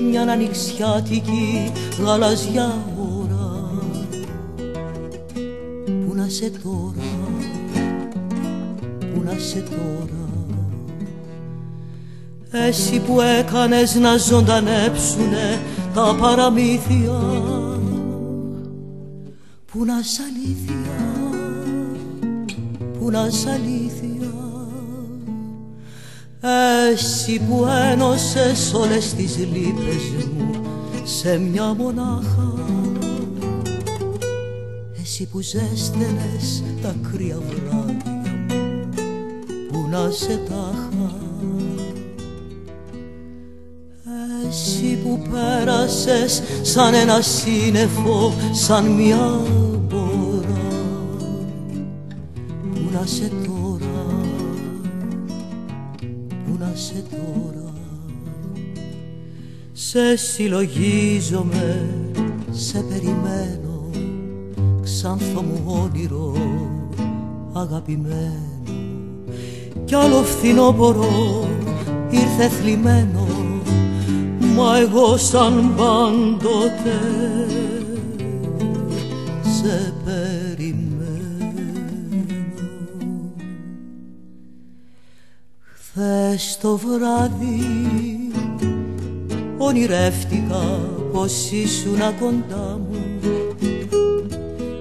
μιαν ανοιξιάτικη γαλαζιά ώρα. Πού να σε τώρα, πού να σε τώρα, εσύ που έκανες να ζωντανέψουνε τα παραμύθια. Πού να σ' αλήθεια, πού να σ' αλήθεια, εσύ που ένωσες όλες τις λύπες μου σε μια μονάχα, εσύ που ζέστενες τα κρύα βράδια μου, πού να σε τάχα, εσύ που πέρασες σαν ένα σύννεφο, σαν μια μπόρα, πού να σε τώρα, πού να σε τώρα, σε συλλογίζομαι, σε περιμένω, ξανθό μου όνειρο αγαπημένο, κι άλλο φθινόπωρο ήρθε θλιμμένο, μα εγώ σαν πάντοτε σε περιμένω. Χθες το βράδυ ονειρεύτηκα πως ήσουνα κοντά μου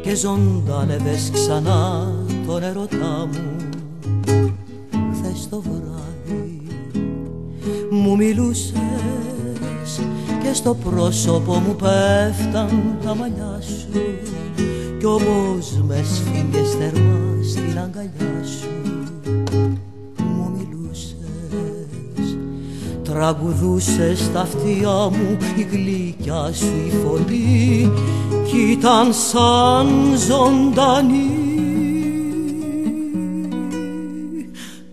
και ζωντάνευες ξανά τον ερωτά μου. Χθες το βράδυ μου μιλούσες και στο πρόσωπο μου πέφταν τα μαλλιά σου κι όμως με σφίγγες θερμά στην αγκαλιά σου. Μου μιλούσες, τραγουδούσες στα αυτιά μου η γλυκιά σου η φωνή κι ήταν σαν ζωντανή.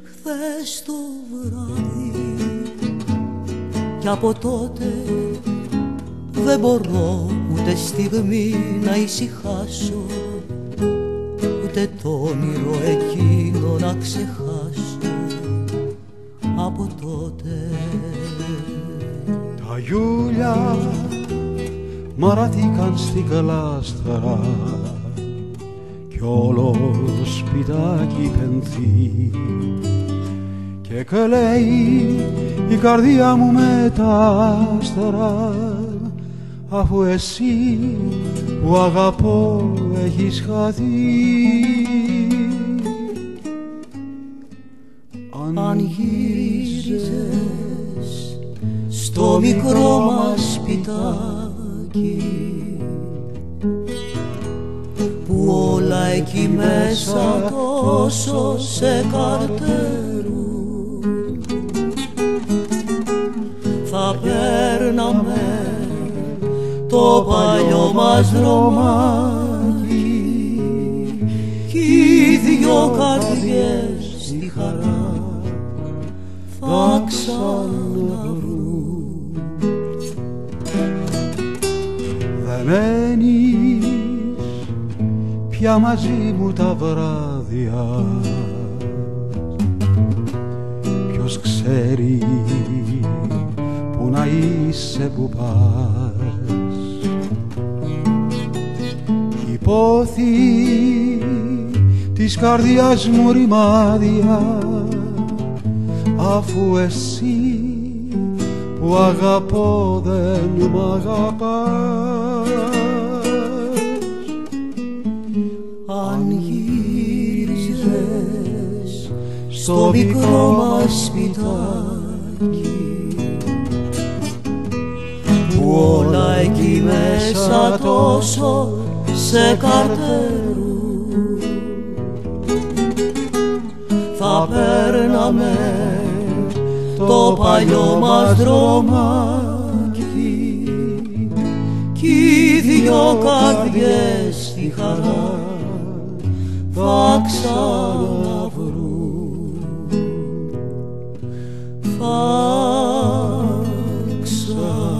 Χθες το βράδυ κι από τότε δεν μπορώ ούτε στιγμή να ησυχάσω, ούτε το όνειρο εκείνο να ξεχάσω από τότε. Τα γιούλια μαράθηκαν στην κλάστρα κι όλο σπιτάκι πενθεί και κλαίει η καρδιά μου με τα άστρα, αφού εσύ που αγαπώ έχεις χαθεί. Αν γύριζες στο μικρό μας σπιτάκι που όλα εκεί μέσα τόσο σε καρτερούν, θα παίρναμε το παλιό μας δρομάκι κι οι δυο καρδιές στη χαρά θα ξαναβρούν. Δεν μένεις πια μαζί μου τα βράδια, ποιος ξέρει που να είσαι που πας. Υπόθη της καρδιάς μου ρημάδια, αφού εσύ που αγαπώ δεν μ' αγαπάς. Αν γύριζες στο μικρό μας σπιτάκι που όλα εκεί μέσα τόσο σε καρτερούν, θα παίρναμε το παλιό μας δρομάκι κι οι δυο καρδιές στη χαρά θα ξαναβρούν, θα ξαναβρούν.